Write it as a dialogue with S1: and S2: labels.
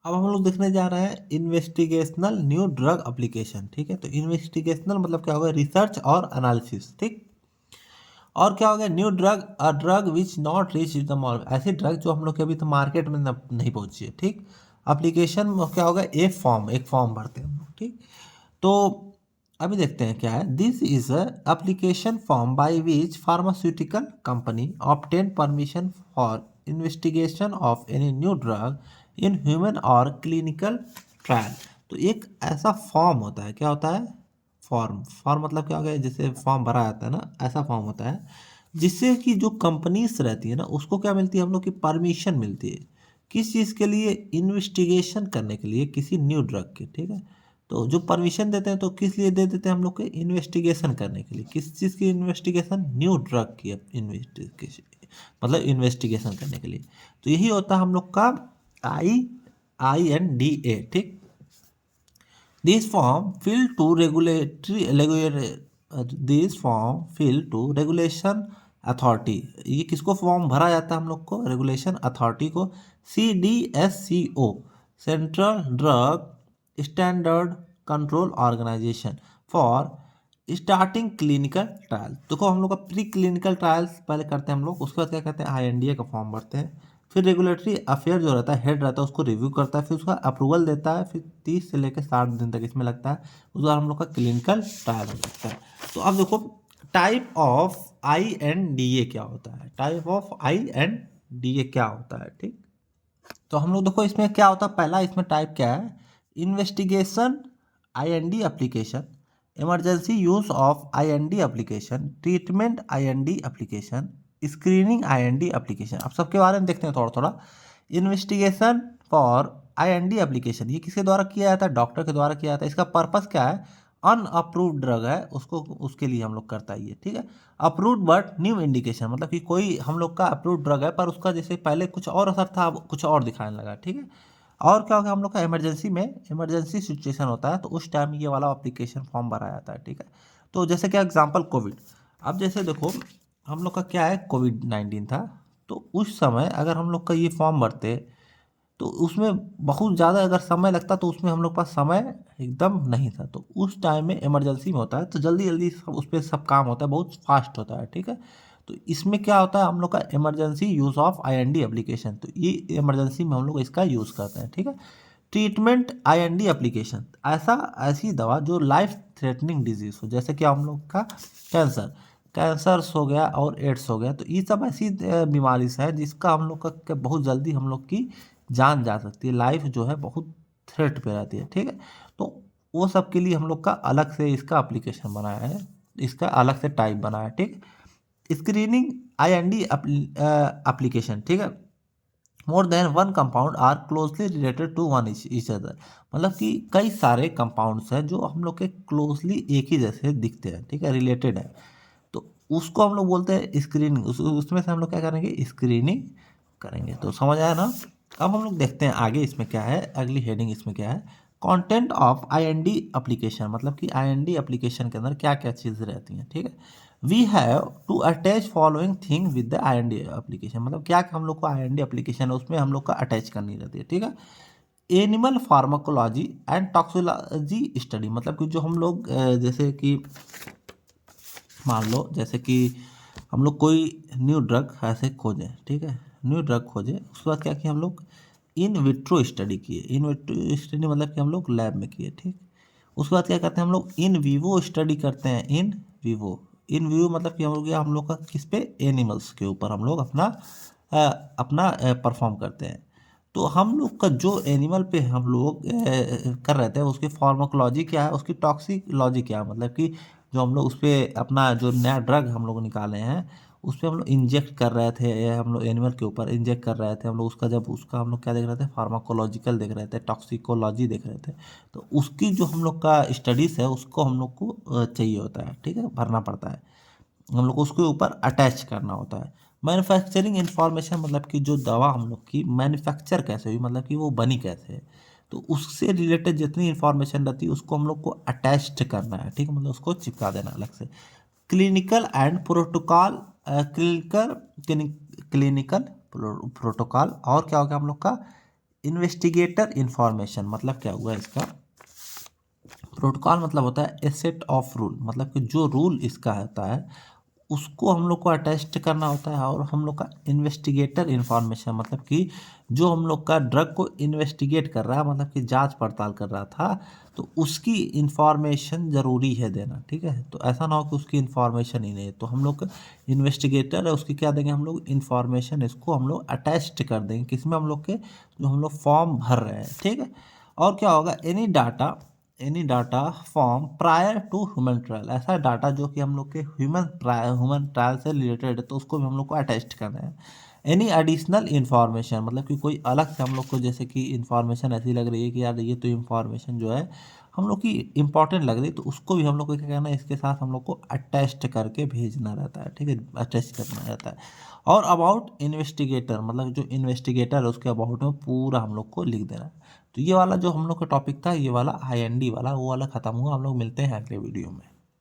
S1: अब हम लोग देखने जा रहे हैं इन्वेस्टिगेशनल न्यू ड्रग एप्लीकेशन। ठीक है, तो इन्वेस्टिगेशनल मतलब क्या होगा, रिसर्च और एनालिसिस। ठीक, और क्या हो गया, new drug, a drug which not reach the market, ऐसी ड्रग जो हम लोग के अभी तो मार्केट में नहीं पहुंची है। ठीक, एप्लीकेशन में क्या होगा, एक फॉर्म भरते हैं हम लोग। ठीक, तो अभी देखते हैं क्या है। This is a application form by which pharmaceutical company obtain permission for investigation of any new drug in human और क्लिनिकल ट्रायल। तो एक ऐसा फॉर्म होता है, क्या होता है, फॉर्म। फॉर्म मतलब क्या हो गया, जैसे फॉर्म भरा जाता है ना, ऐसा फॉर्म होता है जिससे कि जो कंपनीज रहती है ना, उसको क्या मिलती है, हम लोग की परमिशन मिलती है। किस चीज़ के लिए, इन्वेस्टिगेशन करने के लिए किसी न्यू ड्रग के। ठीक है, तो जो परमिशन देते हैं तो किस लिए दे देते हैं, हम लोग के इन्वेस्टिगेशन करने के लिए। किस चीज़ की इन्वेस्टिगेशन, न्यू ड्रग की इन्वेस्टिगेशन, मतलब इन्वेस्टिगेशन करने के लिए। तो यही होता है हम लोग का INDA। ठीक, This form fill to this form fill to regulation authority. ये किसको फॉर्म भरा जाता है, हम लोग को रेगुलेशन अथॉरिटी को, CDSCO, central drug standard control organisation, for starting clinical trial. देखो हम लोग का प्री क्लिनिकल ट्रायल्स पहले करते हैं हम लोग, उसके बाद क्या कहते हैं, INDA का फॉर्म भरते हैं। फिर रेगुलेटरी अफेयर जो रहता है, हेड रहता है, उसको रिव्यू करता है, फिर उसका अप्रूवल देता है, फिर 30 से लेकर 60 दिन तक इसमें लगता है। उसके बाद हम लोग का क्लिनिकल ट्रायल हो सकता है। तो अब देखो टाइप ऑफ INDA क्या होता है, टाइप ऑफ INDA क्या होता है। ठीक, तो हम लोग देखो इसमें क्या होता है, पहला इसमें टाइप क्या है, investigation IND application, emergency use of IND application, treatment IND application, screening IND application. अब सबके बारे में देखते हैं थोड़ा थोड़ा। इन्वेस्टिगेशन फॉर IND एप्लीकेशन, ये किसके द्वारा किया जाता है, डॉक्टर के द्वारा किया जाता है। इसका पर्पस क्या है, अनअप्रूव्ड ड्रग है उसको, उसके लिए हम लोग करता है ये। ठीक है, अप्रूव्ड बट न्यू इंडिकेशन, मतलब कि कोई हम लोग का अप्रूव्ड ड्रग है पर उसका जैसे पहले कुछ और असर था, अब कुछ और दिखाने लगा। ठीक है, और क्या होगा, हम लोग का इमरजेंसी में, इमरजेंसी सिचुएशन होता है तो उस टाइम ये वाला एप्लीकेशन फॉर्म भरा जाता है। ठीक है, तो जैसे क्या एग्जांपल कोविड। अब जैसे देखो हम लोग का क्या है, कोविड 19 था, तो उस समय अगर हम लोग का ये फॉर्म भरते तो उसमें बहुत ज़्यादा अगर समय लगता तो उसमें हम लोग पास समय एकदम नहीं था। तो उस टाइम में इमरजेंसी में होता है तो जल्दी जल्दी सब उस पर सब काम होता है, बहुत फास्ट होता है। ठीक है, तो इसमें क्या होता है, हम लोग का emergency use of IND application, तो ये इमरजेंसी में हम लोग इसका यूज़ करते हैं। ठीक है, ट्रीटमेंट IND एप्लीकेशन, ऐसी दवा जो लाइफ थ्रेटनिंग डिजीज़ हो, जैसे कि हम लोग का कैंसर, कैंसर्स हो गया और एड्स हो गया, तो ये सब ऐसी बीमारी है जिसका हम लोग का बहुत जल्दी हम लोग की जान जा सकती है, लाइफ जो है बहुत थ्रेट पे रहती है। ठीक है, तो वो सब के लिए हम लोग का अलग से इसका एप्लीकेशन बनाया है, इसका अलग से टाइप बनाया है। ठीक, स्क्रीनिंग IND एप्लीकेशन। ठीक है, more than one compound are closely related to one each other, मतलब कि कई सारे कंपाउंड्स हैं जो हम लोग के क्लोजली एक ही जैसे दिखते हैं। ठीक है, रिलेटेड है, तो उसको हम लोग बोलते हैं स्क्रीनिंग। उसमें से हम लोग क्या करेंगे, स्क्रीनिंग करेंगे। तो समझ आया ना। अब हम लोग देखते हैं आगे इसमें क्या है, अगली हेडिंग इसमें क्या है, कंटेंट ऑफ IND एप्लीकेशन, मतलब कि IND एप्लीकेशन के अंदर क्या क्या चीज़ें रहती हैं। ठीक है, we have to attach following thing with the IND application, मतलब क्या हम लोग को IND एप्लीकेशन है उसमें हम लोग का अटैच करनी रहती है। ठीक है, animal pharmacology and toxicology study, मतलब कि जो हम लोग जैसे कि मान लो जैसे कि हम लोग कोई न्यू ड्रग ऐसे खोजें। ठीक है, न्यू ड्रग खोजें, उसके बाद क्या किया हम लोग, इन विट्रो स्टडी किए। इन विट्रो स्टडी मतलब कि हम लोग लैब में किए। ठीक, उसके बाद क्या करते हैं हम लोग, इन वीवो स्टडी करते हैं। इन वीवो, इन वीवो मतलब कि हम लोग का किस पे, एनिमल्स के ऊपर हम लोग अपना अपना परफॉर्म करते हैं। तो हम लोग का जो एनिमल पे हम लोग कर रहे थे उसकी फार्माकोलॉजी क्या है, उसकी टॉक्सिकोलॉजी क्या है, मतलब कि जो हम लोग उस पर अपना जो नया ड्रग हम लोग निकाले हैं उस पर हम लोग इंजेक्ट कर रहे थे, हम लोग एनिमल के ऊपर इंजेक्ट कर रहे थे हम लोग, उसका जब उसका हम लोग क्या देख रहे थे, फार्माकोलॉजिकल देख रहे थे, टॉक्सिकोलॉजी देख रहे थे। तो उसकी जो हम लोग का स्टडीज़ है उसको हम लोग को चाहिए होता है। ठीक है, भरना पड़ता है, हम लोग को उसके ऊपर अटैच करना होता है। मैन्युफैक्चरिंग इंफॉर्मेशन, मतलब कि जो दवा हम लोग की मैन्युफैक्चर कैसे हुई, मतलब कि वो बनी कैसे है, तो उससे रिलेटेड जितनी इंफॉर्मेशन रहती है उसको हम लोग को अटैच्ड करना है। ठीक है, मतलब उसको चिपका देना अलग से। Clinical and protocol, clinical clinical protocol, और क्या हो गया हम लोग का, इन्वेस्टिगेटर इंफॉर्मेशन मतलब क्या हुआ इसका, प्रोटोकॉल मतलब होता है ए सेट ऑफ रूल, मतलब कि जो रूल इसका होता है उसको हम लोग को अटेस्ट करना होता है। और हम लोग का इन्वेस्टिगेटर इंफॉर्मेशन मतलब कि जो हम लोग का ड्रग को इन्वेस्टिगेट कर रहा है, मतलब कि जांच पड़ताल कर रहा था, तो उसकी इंफॉर्मेशन ज़रूरी है देना, ठीक है। तो ऐसा ना हो कि उसकी इंफॉर्मेशन ही नहीं है, तो हम लोग इन्वेस्टिगेटर है उसकी क्या देंगे हम लोग, इंफॉर्मेशन इसको हम लोग अटैच्ड कर देंगे किसमें, हम लोग के जो हम लोग फॉर्म भर रहे हैं, ठीक है। और क्या होगा, any data form prior to human trial, ऐसा डाटा जो कि हम लोग के ह्यूमन ट्रायल से रिलेटेड है, तो उसको भी हम लोग को अटैच करना है। एनी एडिशनल इन्फॉर्मेशन मतलब कि कोई अलग से हम लोग को जैसे कि इन्फॉर्मेशन ऐसी लग रही है कि यार ये तो इन्फॉर्मेशन जो है हम लोग की इंपॉर्टेंट लग रही है, तो उसको भी हम लोग को क्या करना है, इसके साथ हम लोग को अटैच करके भेजना रहता है, ठीक है, अटैच करना रहता है। और अबाउट इन्वेस्टिगेटर मतलब जो इन्वेस्टिगेटर है उसके अबाउट में पूरा हम लोग को लिख देना है। तो ये वाला जो हम लोग का टॉपिक था, ये वाला IND वाला वो वाला ख़त्म हुआ। हम लोग मिलते हैं अगले वीडियो में।